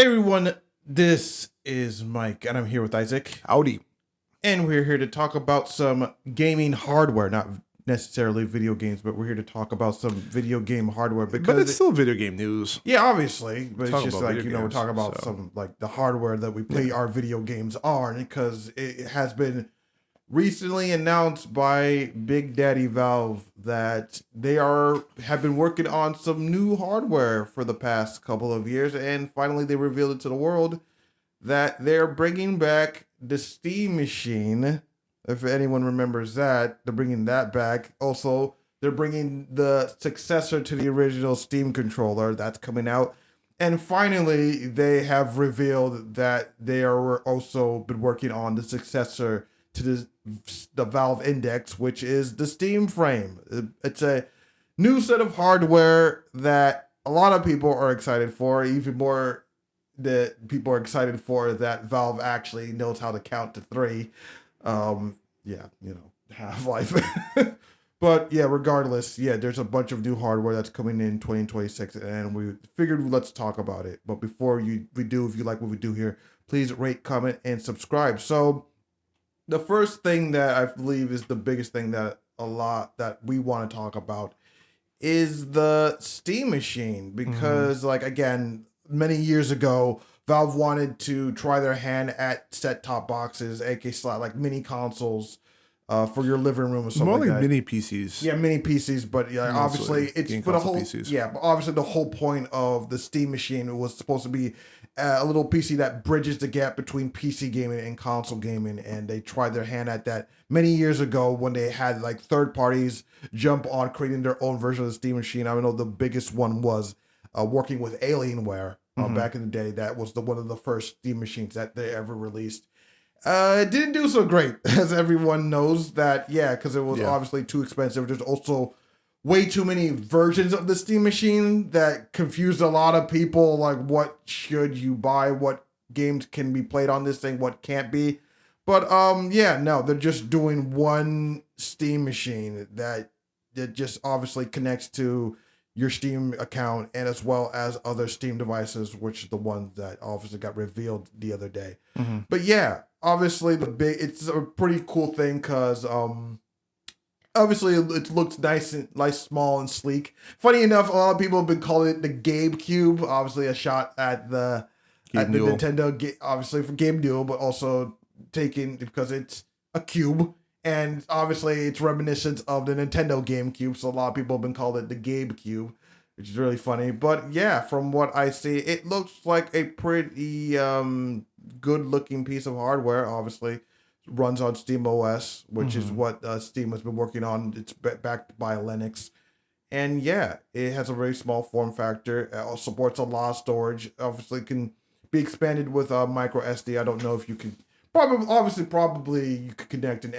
Hey everyone, this is Mike, and I'm here with Isaac. Howdy. And we're here to talk about some gaming hardware, not necessarily video games, but we're here to talk about some video game hardware But because it's still video game news. yeah, obviously, but it's Talking just about like, video we're games, talking about so. some like the hardware that we play our video games on, because it has been recently announced by Big Daddy Valve that they have been working on some new hardware for the past couple of years, and finally they revealed it to the world that they're bringing back the Steam Machine. If anyone remembers that, they're bringing that back. Also, they're bringing the successor to the original Steam controller that's coming out. And finally, they have revealed that they are also been working on the successor to the Valve Index, which is the Steam Frame. It's a new set of hardware that a lot of people are excited for, even more that people are excited for that Valve actually knows how to count to three. Half-Life. But yeah, regardless, there's a bunch of new hardware that's coming in 2026, and we figured let's talk about it. But before if you like what we do here, please rate, comment, and subscribe. So the first thing that I believe is the biggest thing that we want to talk about is the Steam Machine, because again, many years ago, Valve wanted to try their hand at set-top boxes, aka like mini consoles, for your living room or something. More like that. mini PCs. Yeah, mini PCs, but yeah, obviously it's for the whole. PCs. Yeah, but obviously the whole point of the Steam Machine was supposed to be a little PC that bridges the gap between PC gaming and console gaming, and they tried their hand at that many years ago when they had like third parties jump on creating their own version of the Steam Machine. I know the biggest one was working with Alienware back in the day. That was one of the first Steam machines that they ever released. It didn't do so great, as everyone knows that, because it was obviously too expensive. There's also way too many versions of the Steam Machine that confused a lot of people, like what should you buy, what games can be played on this thing, what can't be. But they're just doing one Steam Machine that just obviously connects to your Steam account, and as well as other Steam devices, which is the ones that obviously got revealed the other day. But obviously it's a pretty cool thing, because obviously it looks nice, small and sleek. Funny enough, a lot of people have been calling it the GabeCube, obviously a shot at the Nintendo, obviously for Game Duel, but also taken because it's a cube. And obviously, it's reminiscent of the Nintendo GameCube, so a lot of people have been calling it the GabeCube, which is really funny. But yeah, from what I see, it looks like a pretty good-looking piece of hardware. Obviously, it runs on Steam OS, which is what Steam has been working on. It's backed by Linux. And yeah, it has a very small form factor. It supports a lot of storage. Obviously, can be expanded with micro SD. I don't know if you can... Probably you could connect an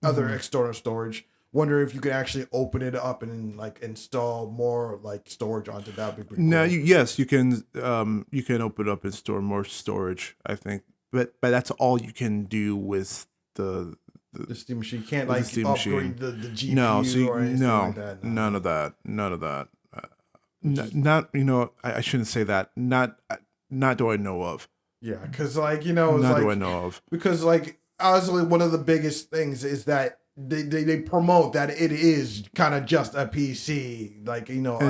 other external storage. Wonder if you could actually open it up and like install more like storage onto that. Would be cool. Yes, you can. You can open up and store more storage, I think, but that's all you can do with the Steam Machine. You can't like upgrade machine. the GPU or anything like that. None of that. I shouldn't say that. Not do I know of. Yeah, because do I know of. Because honestly, one of the biggest things is that they promote that it is kind of just a PC, a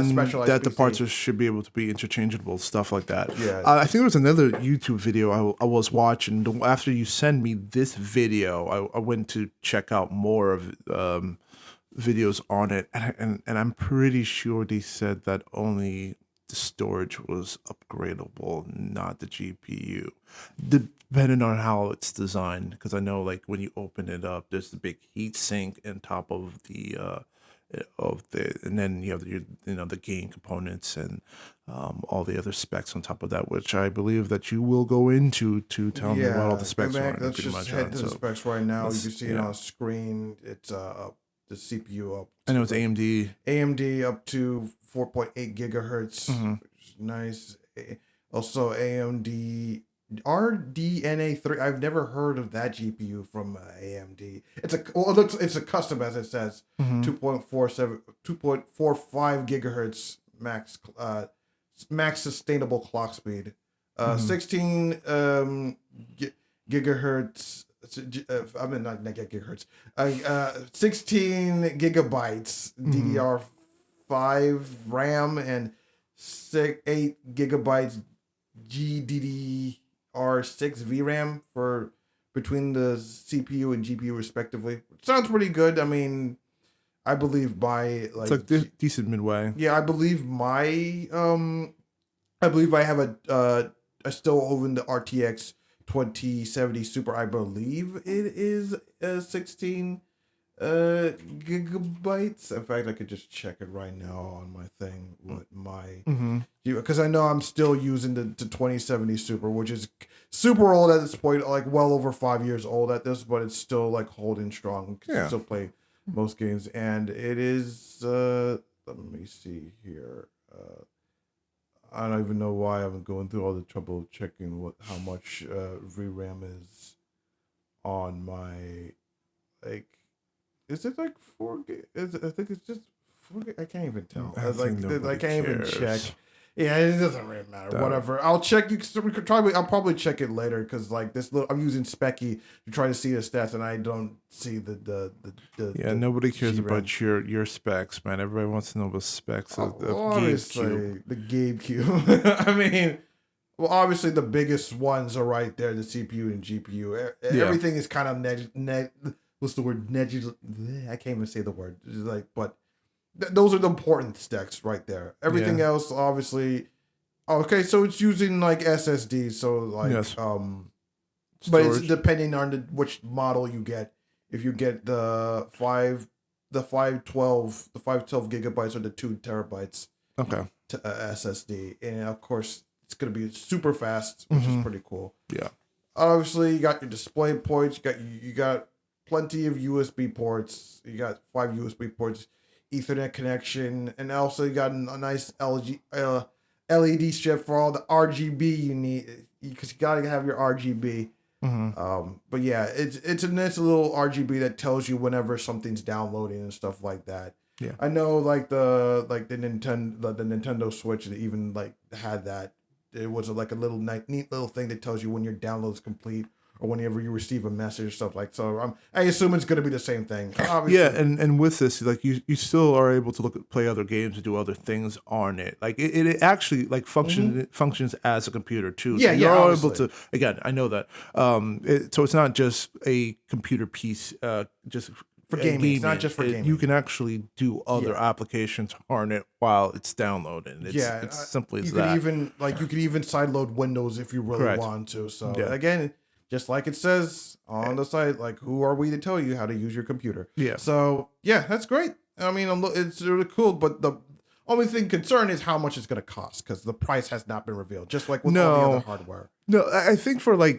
specialized that PC. The parts should be able to be interchangeable, stuff like that. Yeah, I think there was another YouTube video I was watching. After you send me this video, I went to check out more of videos on it, and I'm pretty sure they said that only the storage was upgradable, not the GPU, depending on how it's designed. Because I know, like, when you open it up, there's the big heat sink on top of and then you have the game components and all the other specs on top of that, which I believe that you will go into to tell me what all the specs are. Let's just head to the specs right now. You can see it on screen. It's the CPU up. I know it's AMD. AMD up to 4.8 gigahertz, which is nice. Also AMD RDNA3. I've never heard of that GPU from AMD. It's a custom, as it says. 2.45 gigahertz max max sustainable clock speed. 16 gigahertz. I mean, not gigahertz. 16 gigabytes DDR5 RAM and 8 gigabytes GDDR6 VRAM for between the CPU and GPU respectively. Sounds pretty good. I mean, I believe my It's like decent midway. yeah, I believe I have a still over the RTX 2070 Super. I believe it is 16 gigabytes. In fact, I could just check it right now on my thing with my because I know I'm still using the 2070 Super, which is super old at this point, like well over 5 years old at this, but it's still like holding strong. Yeah. Still play most games, and it is. Let me see here. I don't even know why I'm going through all the trouble checking how much VRAM is on my like. Is it like 4 gig? I think it's just 4 gig. I can't even tell. I can't even check. Yeah, it doesn't really matter. Whatever. I'll check. We could try. I'll probably check it later because like this little. I'm using Specky to try to see the stats, and I don't see the. Yeah, nobody cares about your specs, man. Everybody wants to know the specs of GabeCube. The GabeCube. I mean, well, obviously the biggest ones are right there: the CPU and GPU. Everything is kind of what's the word? I can't even say the word. It's like, but. Those are the important specs right there. Everything else, obviously. Okay, so it's using like SSD. So like, but it's depending on which model you get. If you get the 512 gigabytes or the 2 terabytes. Okay. To SSD, and of course it's gonna be super fast, which is pretty cool. Yeah. Obviously, you got your display ports. You got plenty of USB ports. You got 5 USB ports. Ethernet connection, and also you got a nice LED strip for all the RGB you need because you gotta have your RGB. But yeah, it's a nice little RGB that tells you whenever something's downloading and stuff like that. Yeah, I know like the Nintendo Switch that even like had that. It was like a little neat little thing that tells you when your download is complete. Or whenever you receive a message or stuff like so, I assume it's going to be the same thing. Obviously. Yeah, and with this, like you still are able to play other games and do other things on it. Like it actually like functions as a computer too. Yeah, so you're able to. Again, I know that. So it's not just a computer piece. Just for gaming. It's not just for gaming. You can actually do other applications on it while it's downloading. It's simply as that. You could even sideload Windows if you really want to. So again. Just like it says on the site, like, who are we to tell you how to use your computer? Yeah. So, yeah, that's great. I mean, it's really cool, but the only thing concerned is how much it's going to cost because the price has not been revealed, just like with all the other hardware. No, I think for a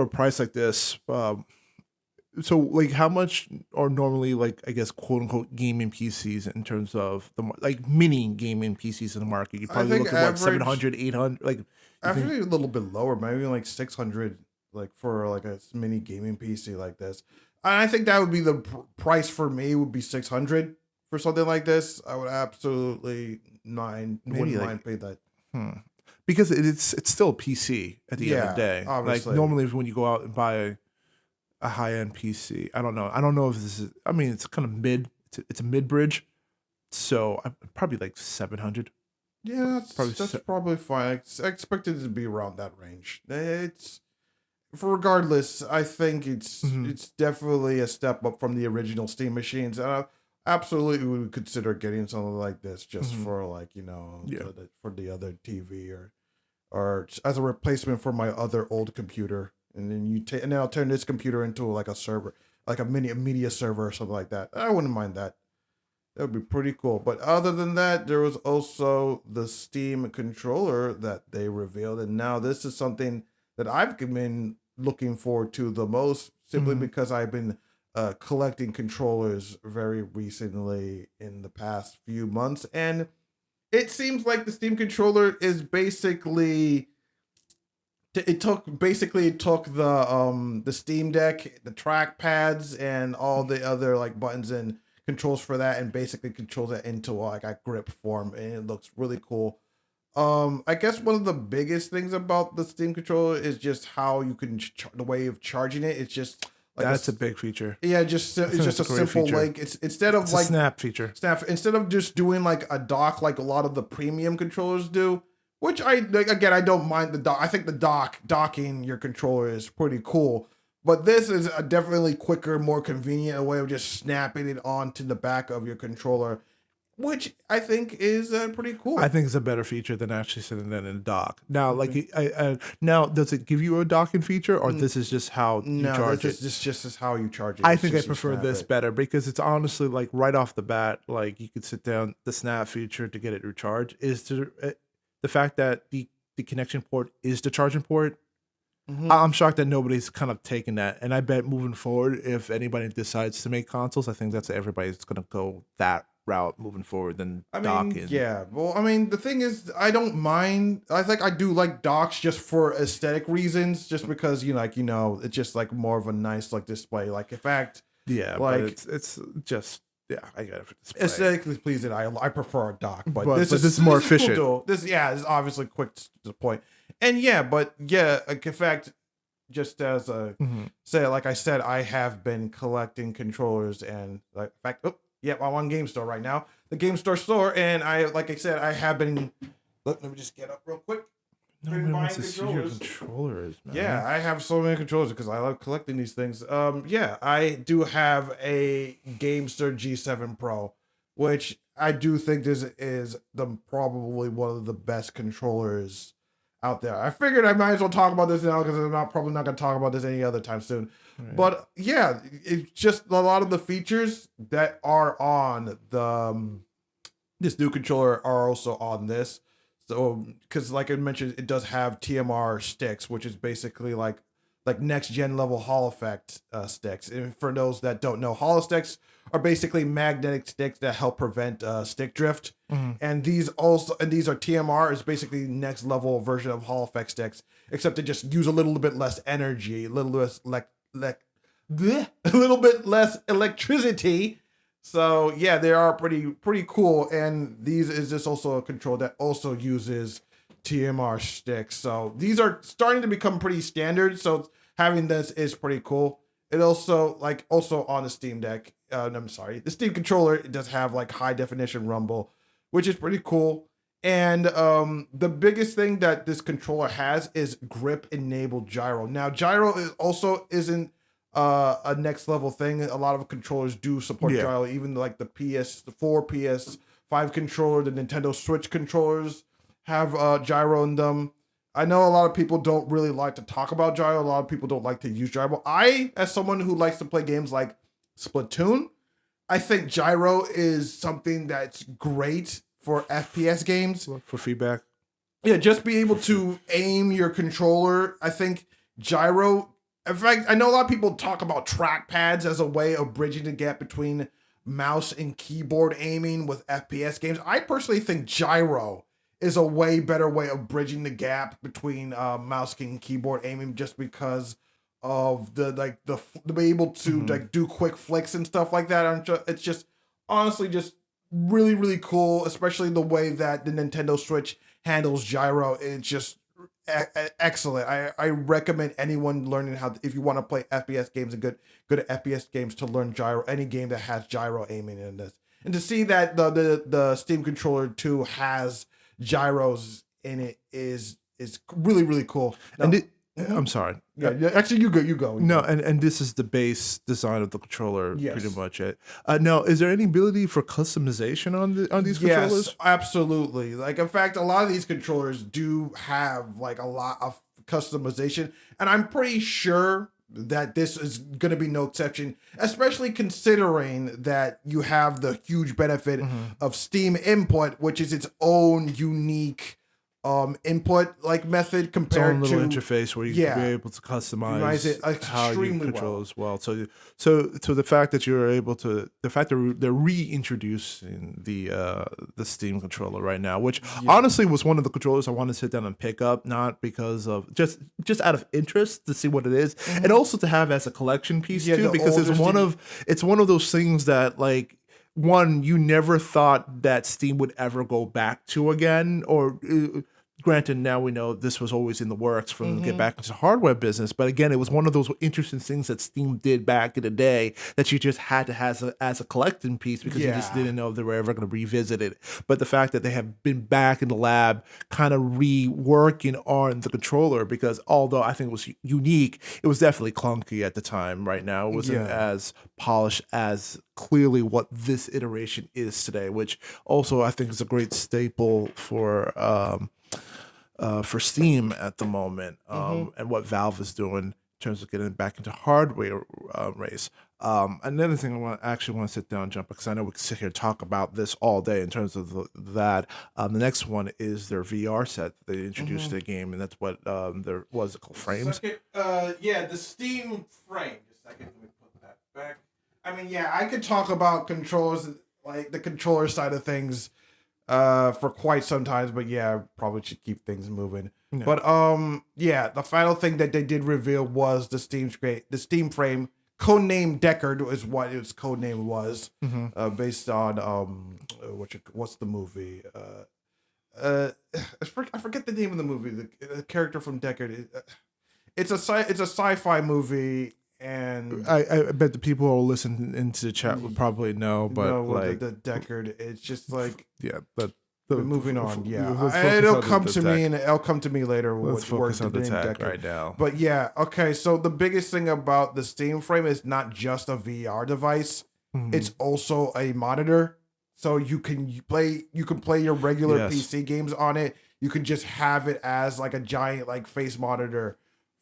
price like this, so like how much are normally like, I guess, quote unquote gaming PCs in terms of the like mini gaming PCs in the market? You probably look at what, 700, 800, like actually a little bit lower, maybe like 600. Like for like a mini gaming PC like this, I think that would be the price for me. Would be 600 for something like this. I would absolutely wouldn't mind pay that. Because it's still a PC at the end of the day. Obviously. Like normally when you go out and buy a high end PC, I don't know if this is. I mean, it's kind of mid. It's a mid bridge, so I'm probably like 700. Yeah, that's probably fine. I expected it to be around that range. It's. Regardless, I think it's definitely a step up from the original Steam machines, and I absolutely would consider getting something like this just for like for the other TV or as a replacement for my other old computer, and then and then I'll turn this computer into like a server, like a media server or something like that. I wouldn't mind that. That would be pretty cool. But other than that, there was also the Steam controller that they revealed, and now this is something that I've been looking forward to the most, simply because I've been collecting controllers very recently in the past few months, and it seems like the Steam controller is basically it took the Steam Deck, the track pads, and all the other like buttons and controls for that, and basically controls it into like a grip form, and it looks really cool. I guess one of the biggest things about the Steam controller is just how you can the way of charging it. It's just like That's a big feature. yeah, I it's think just that's a a great simple feature. link. It's instead of It's a like snap feature. instead of just doing like a dock like a lot of the premium controllers do, which I like, again I don't mind the dock. I think the docking your controller is pretty cool. But this is a definitely quicker, more convenient way of just snapping it onto the back of your controller, which I think is pretty cool. I think it's a better feature than actually sitting that in a dock. Now, Okay. now, does it give you a docking feature, or this is just how you No, charge this it? is just how you charge it. I It's think I just you prefer snap this it. better because it's honestly like right off the bat, like you could sit down. The snap feature to get it recharged is the fact that the connection port is the charging port. Mhm. I'm shocked that nobody's kind of taken that, and I bet moving forward, if anybody decides to make consoles, I think that's everybody's gonna go that route moving forward than I mean, docking. yeah. Well, I mean, the thing is, I don't mind. I think I do like docks just for aesthetic reasons, just because it's just like more of a nice like display. Like, in fact, Yeah, like but it's just I got it for display. aesthetically pleasing, I prefer a dock. But, But this this is is more this is cool efficient. though. This is obviously quick to the point. And yeah, but yeah, like, in fact, just as a Mhm. say, like I said, I have been collecting controllers and like in fact, yep, I'm on Game Store right now. The Game Store, and like I said, I have been. Let me just get up real quick. Nobody Been wants to buying see your controllers. controllers, man. Yeah, I have so many controllers because I love collecting these things. Yeah, I do have a GameStar G7 Pro, which I do think this is probably one of the best controllers out there. I figured I might as well talk about this now because I'm probably not going to talk about this any other time soon. Right. But yeah, it's just a lot of the features that are on the this new controller are also on this. So, because like I mentioned, it does have TMR sticks, which is basically like next gen level Hall effect sticks. And for those that don't know, Hall sticks are basically magnetic sticks that help prevent stick drift. Mhm. And these are TMR is basically next level version of Hall effect sticks, except they just use a little bit less energy, a little less a little bit less electricity. So yeah, they are pretty cool, and these is just also a control that also uses TMR sticks. So these are starting to become pretty standard. So having this is pretty cool. It also also on the Steam Deck. I'm sorry, the Steam controller, it does have like high definition rumble, which is pretty cool. And the biggest thing that this controller has is grip enabled gyro. Now gyro isn't a next level thing. A lot of controllers do support Yeah. gyro, even like the PS4, PS5 controller, the Nintendo Switch controllers have gyro in them. I know a lot of people don't really like to talk about gyro. A lot of people don't like to use gyro. I, as someone who likes to play games like Splatoon, I think gyro is something that's great for FPS games. For feedback. Yeah, just be able to aim your controller. I think gyro. In fact, I know a lot of people talk about trackpads as a way of bridging the gap between mouse and keyboard aiming with FPS games. I personally think gyro is a way better way of bridging the gap between mouse and keyboard aiming, just because of the be able to like do quick flicks and stuff like that. It's just honestly just really cool, especially the way that the Nintendo Switch handles gyro. It's just excellent. I recommend anyone learning if you want to play FPS games and good at FPS games, to learn gyro. Any game that has gyro aiming in this, and to see that the Steam controller 2 has gyros in it is really cool. Now, And I'm sorry. yeah, actually, you go. No, and this is the base design of the controller, Yes. pretty much it. Now, is there any ability for customization on these controllers? Yes, absolutely. Like, in fact, a lot of these controllers do have like a lot of customization, and I'm pretty sure that this is going to be no exception, especially considering that you have the huge benefit of Steam Input, which is its own unique input like method Its compared own to little interface where you can be able to customize it how you extremely control well. as well. So the fact that you're able to, the fact that they're reintroducing the Steam controller right now, which honestly was one of the controllers I wanted to sit down and pick up, not because of just out of interest to see what it is, and also to have as a collection piece Yeah, too, the because older it's one of those things that like one, you never thought that Steam would ever go back to again, or granted, now we know this was always in the works for them to get back into the hardware business. But again, it was one of those interesting things that Steam did back in the day that you just had to have as a collecting piece because you just didn't know if they were ever going to revisit it. But the fact that they have been back in the lab, kind of reworking on the controller, because although I think it was unique, it was definitely clunky at the time. Right now, it wasn't as polished as clearly what this iteration is today, which also I think is a great staple for Steam at the moment, and what Valve is doing in terms of getting back into hardware race. Another thing I actually want to sit down and jump, because I know we can sit here and talk about this all day in terms of that. The next one is their VR set that they introduced to the game, and that's what their was it called, frames. The Steam frame. Just a second, let me put that back. I mean, I could talk about controllers, like the controller side of things, for quite some time, but probably should keep things moving. Yeah. But the final thing that they did reveal was the Steam frame, codenamed Deckard is what its codename was, based on what's the movie? I forget the name of the movie. The character from Deckard. It's a sci-fi movie. And I bet the people who listen into the chat would probably know, but like the Deckard, it's just like but moving on. It'll come to me, and it'll come to me later. Let's focus on the tech right now. But okay. So the biggest thing about the Steam frame is not just a VR device; it's also a monitor. So you can play your regular PC games on it. You can just have it as like a giant like face monitor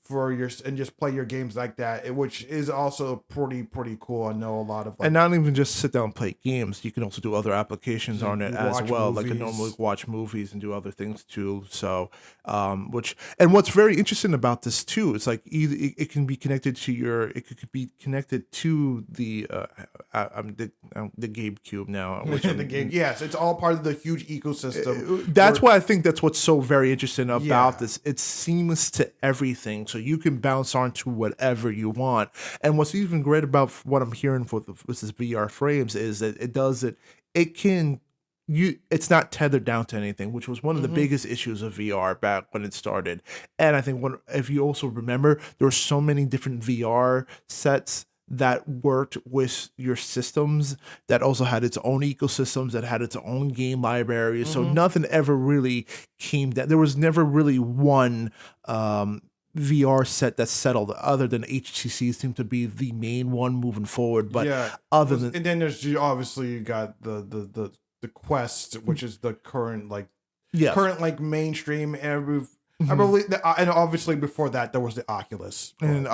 and just play your games like that, which is also pretty cool. I know a lot of and not even just sit down and play games. You can also do other applications on it as well. Movies. Like you normally watch movies and do other things too. So, what's very interesting about this too is like either it can be connected to it could be connected to the GabeCube now. Yes, it's all part of the huge ecosystem. That's why I think that's what's so very interesting about this. It's seamless to everything. So you can bounce onto whatever you want. And what's even great about what I'm hearing with this VR frames is that it's not tethered down to anything, which was one of the biggest issues of VR back when it started. And I think if you also remember, there were so many different VR sets that worked with your systems that also had its own ecosystems, that had its own game library. So nothing ever really came down. There was never really one VR set that settled, other than HTC seemed to be the main one moving forward. But and then there's obviously you got the Quest, which is the current mainstream. I believe and obviously before that there was the Oculus, and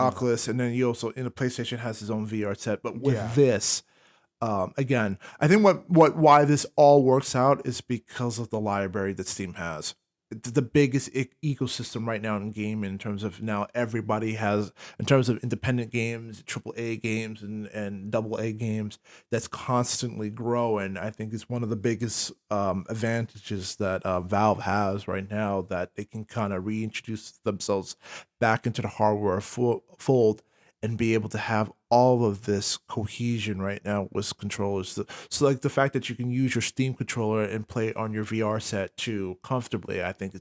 then you also the PlayStation has its own VR set. But with this, again, I think why this all works out is because of the library that Steam has. The biggest ecosystem right now in gaming, in terms of now everybody has, in terms of independent games, AAA games, and AA games, that's constantly growing. I think it's one of the biggest advantages that Valve has right now, that they can kind of reintroduce themselves back into the hardware fold and be able to have all of this cohesion right now with controllers. So like the fact that you can use your Steam controller and play it on your VR set too comfortably, I think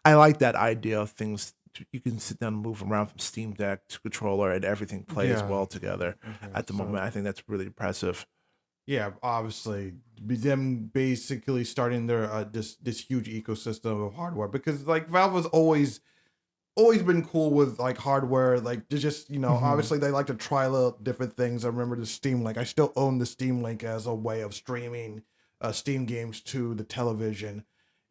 I like that idea of things. You can sit down and move around from Steam Deck to controller, and everything plays well together at the moment. I think that's really impressive. Yeah, obviously, them basically starting their this huge ecosystem of hardware, because like Valve was always been cool with like hardware, like they just obviously they like to try little different things. I remember the Steam Link. I still own the Steam Link as a way of streaming Steam games to the television,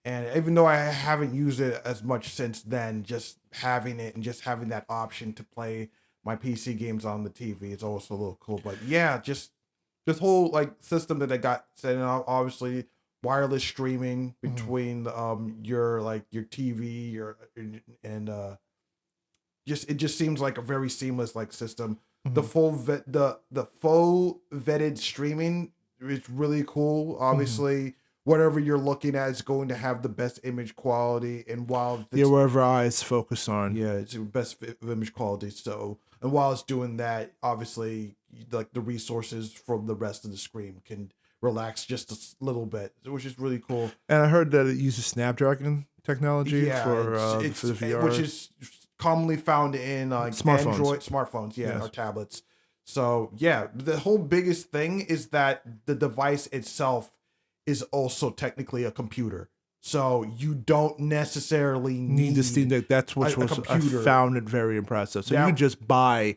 and even though I haven't used it as much since then, just having it and just having that option to play my PC games on the TV is also a little cool. But just this whole like system that I got set up, obviously wireless streaming between your TV it just seems like a very seamless like system. The full vetted streaming is really cool. Obviously, whatever you're looking at is going to have the best image quality, and while wherever eyes focus on, it's the best image quality. So, and while it's doing that, obviously like the resources from the rest of the screen can relax just a little bit, which is really cool. And I heard that it uses Snapdragon technology Yeah, for the VR, which is commonly found in like Smartphones. Android smartphones, Yes. or tablets. So yeah, the whole biggest thing is that the device itself is also technically a computer. So you don't necessarily need the Steam Deck. That's what a was I computer. found it very impressive. So That- you can just buy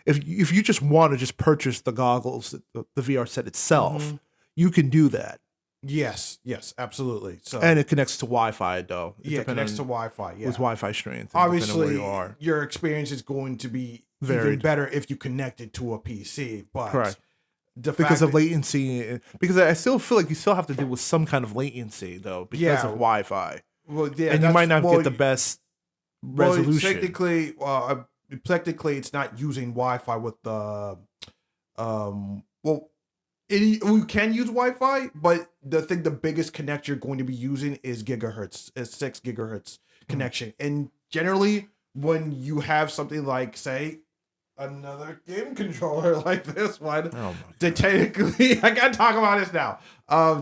if you just want to just purchase the goggles, the VR set itself, you can do that. Yes, absolutely. So And it connects to Wi-Fi though. it connects to Wi-Fi. Yeah, with Wi-Fi strength. Obviously, where you are. your experience is going to be even Varied. better if you connect it to a PC. But Correct. the Because fact of that- latency, because I still feel like you still have to deal with some kind of latency though, because of Wi-Fi. Well, yeah, And you might not well, get the best well, resolution. technically, it's not using Wi-Fi with the you can use Wi-Fi, but the biggest connect you're going to be using is 6 gigahertz connection. And generally, when you have something like, say, another game controller like this one, technically, I gotta talk about this now.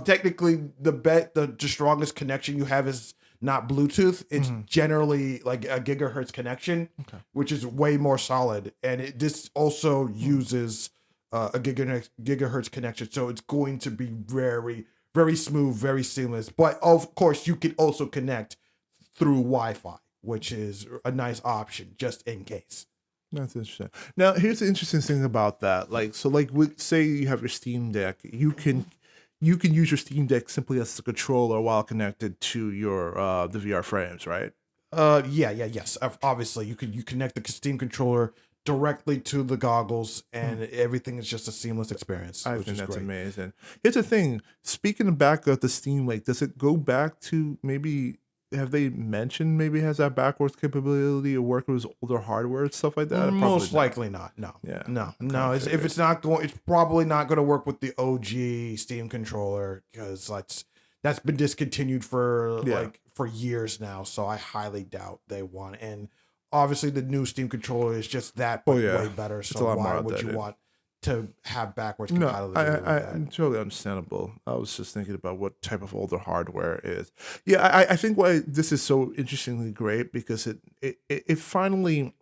Technically, the strongest connection you have is not Bluetooth. It's generally like a gigahertz connection, which is way more solid. And this also uses a gigahertz connection, so it's going to be very, very smooth, very seamless. But of course, you can also connect through Wi-Fi, which is a nice option just in case. That's interesting. Now, here's the interesting thing about that. Say you have your Steam Deck, you can use your Steam Deck simply as a controller while connected to your the VR frames, right? Yes. Obviously, you connect the Steam controller directly to the goggles, and everything is just a seamless experience. I think that's amazing. Here's the thing. Speaking back of the Steam Link, does it go back to maybe? Have they mentioned maybe it has that backwards capability of working with older hardware and stuff like that? Most likely not. No. Yeah. No. If it's not going, it's probably not going to work with the OG Steam controller because that's been discontinued for years now. So I highly doubt they want. And obviously, the new Steam controller is just that, but way better. So why would you want to have backwards compatibility? No, totally understandable. I was just thinking about what type of older hardware is. Yeah, I think why this is so interestingly great because it finally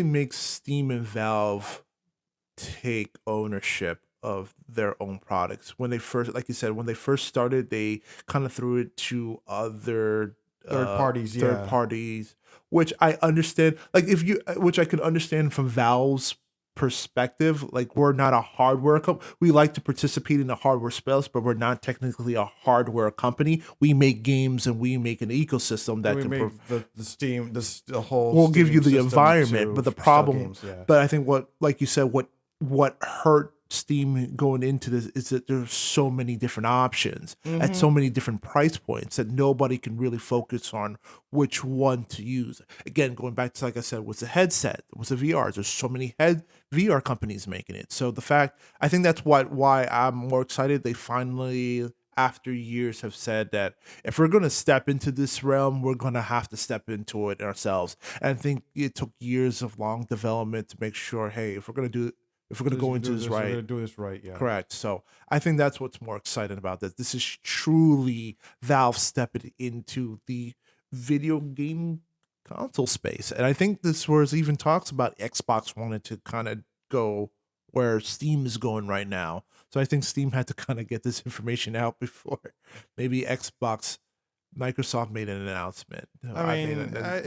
makes Steam and Valve take ownership of their own products. When they first, like you said, when they first started, they kind of threw it to other third parties, which I understand. Which I could understand from Valve's perspective. Like, we're not a hardware company. We like to participate in the hardware space, but we're not technically a hardware company. We make games and we make an ecosystem that can make the Steam, the whole. We'll Steam give you the system environment, but the problem, games, but I think like you said, what hurt Steam going into this is that there's so many different options at so many different price points that nobody can really focus on which one to use. Again, going back to, like I said, with the headset, with the VR, there's so many VR companies making it. So I think that's why I'm more excited. They finally, after years, have said that if we're going to step into this realm, we're going to have to step into it ourselves. And I think it took years of long development to make sure, hey, if we're going to go into this right. We're going to do this right, yeah. Correct. So I think that's what's more exciting about this. This is truly Valve stepping into the video game console space. And I think this was even talks about Xbox wanted to kind of go where Steam is going right now. So I think Steam had to kind of get this information out before maybe Microsoft made an announcement. I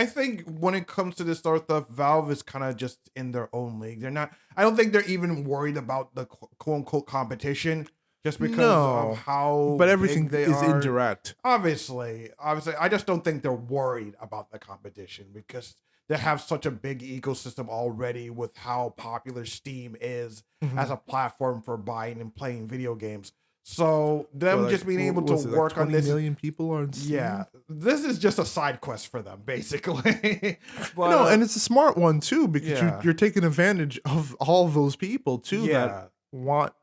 think when it comes to this sort of stuff, Valve is kind of just in their own league. They're not. I don't think they're even worried about the quote unquote competition, just because of how. But everything they is are. indirect. Obviously, I just don't think they're worried about the competition because they have such a big ecosystem already with how popular Steam is as a platform for buying and playing video games. So them just being able to work on this. 20 million people on Steam? Yeah, this is just a side quest for them, basically. But, no, and it's a smart one too because you're taking advantage of all those people too that want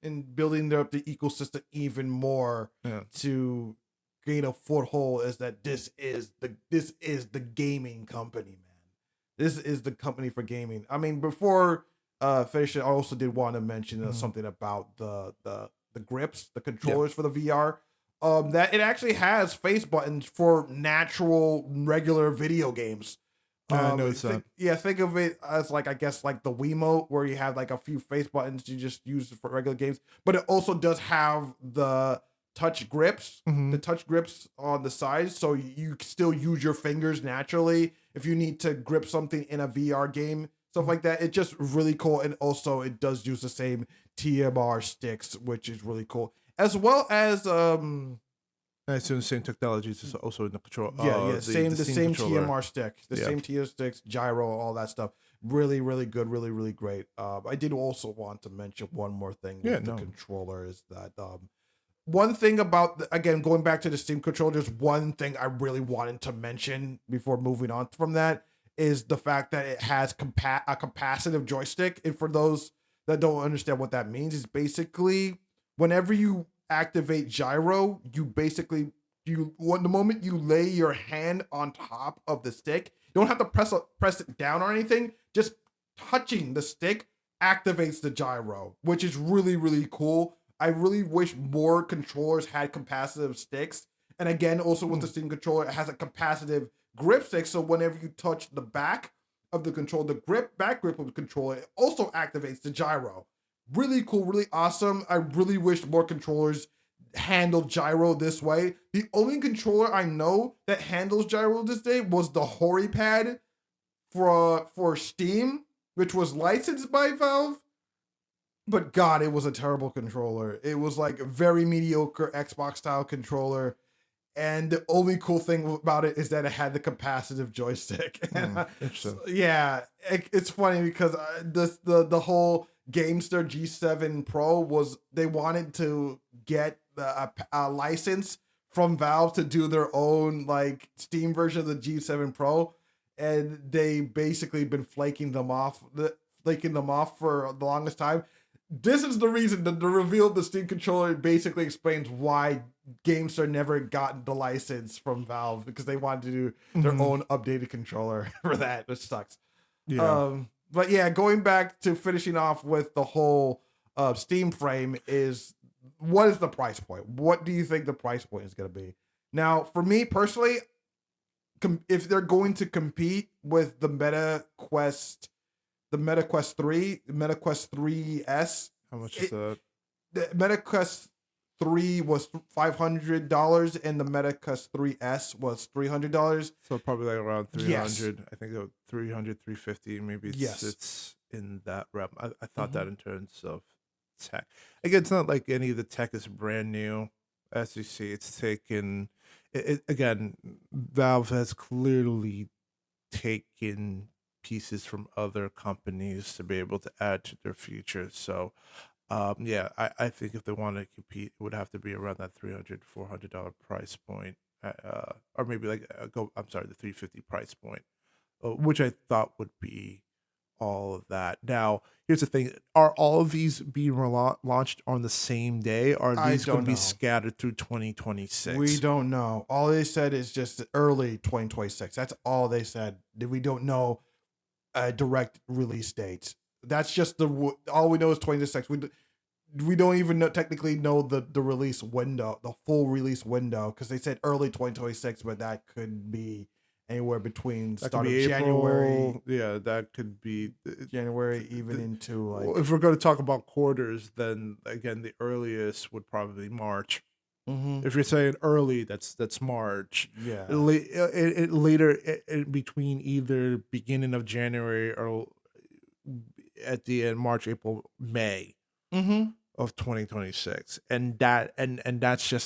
and building up the ecosystem even more to gain a foothold. Is that this is the gaming company, man. this is the company for gaming. I mean, before finishing, I also did want to mention something about the grips, the controllers for the VR. That it actually has face buttons for natural, regular video games. I noticed that. Yeah, think of it as like, I guess, like the Wiimote, where you have like a few face buttons you just use for regular games, but it also does have the touch grips, Mm-hmm. the touch grips on the sides, so you can still use your fingers naturally if you need to grip something in a VR game, stuff like that. It's just really cool, and also it does use the same TMR sticks, which is really cool, as well as I assume the same technology is also in the control. yeah, The the Steam same controller. TMR stick, the Yeah. same TMR sticks, gyro, all that stuff. Really, really good, really, really great. I did also want to mention one more thing with Yeah, the no. controller is that one thing about again going back to the Steam controller, there's one thing I really wanted to mention before moving on from that is the fact that it has a capacitive joystick. And for those that don't understand what that means, is basically whenever you activate gyro, you basically the moment you lay your hand on top of the stick, you don't have to press it down or anything. Just touching the stick activates the gyro, which is really, really cool. I really wish more controllers had capacitive sticks. And again, also with the Steam controller, it has a capacitive grip stick. So whenever you touch the back of the controller, the back grip of the controller, it also activates the gyro. Really cool, really awesome. I really wish more controllers handled gyro this way. The only controller I know that handles gyro this day was the HoriPad for Steam, which was licensed by Valve. But God, it was a terrible controller. It was like a very mediocre Xbox style controller. And the only cool thing about it is that it had the capacitive joystick. Interesting. Yeah, it's funny because the whole Gamester G7 Pro was they wanted to get a license from Valve to do their own like Steam version of the G7 Pro, and they basically been flaking them off for the longest time. This is the reason that the reveal of the Steam controller basically explains why GameStar never got the license from Valve, because they wanted to do their own updated controller for that, which sucks. Yeah. But yeah, going back to finishing off with the whole Steam frame is, what is the price point? What do you think the price point is going to be? Now, for me personally, if they're going to compete with the MetaQuest 3, MetaQuest 3S. How much is that? The MetaQuest 3 was $500 and the MetaQuest 3S was $300. So probably like around 300. Yes. I think 300, 350, maybe it's in that realm. I thought that in terms of tech. Again, it's not like any of the tech is brand new. As you see, it's taken again, Valve has clearly taken pieces from other companies to be able to add to their future. So yeah, I think if they want to compete, it would have to be around that $300, $400 price point, or maybe like I'm sorry, the 350 price point, which I thought would be all of that. Now, here's the thing: are all of these being launched on the same day, or are these going to be scattered through 2026? We don't know. All they said is just early 2026. That's all they said. We don't know a direct release date. That's just all we know is 2026. We don't even technically know the release window, the full release window, because they said early 2026, but that could be anywhere between start of January. Yeah, that could be January, even into like. Well, if we're going to talk about quarters, then again, the earliest would probably be March. If you're saying early, that's March. Yeah. Later, in between either beginning of January or at the end March, April, May of 2026, and that's just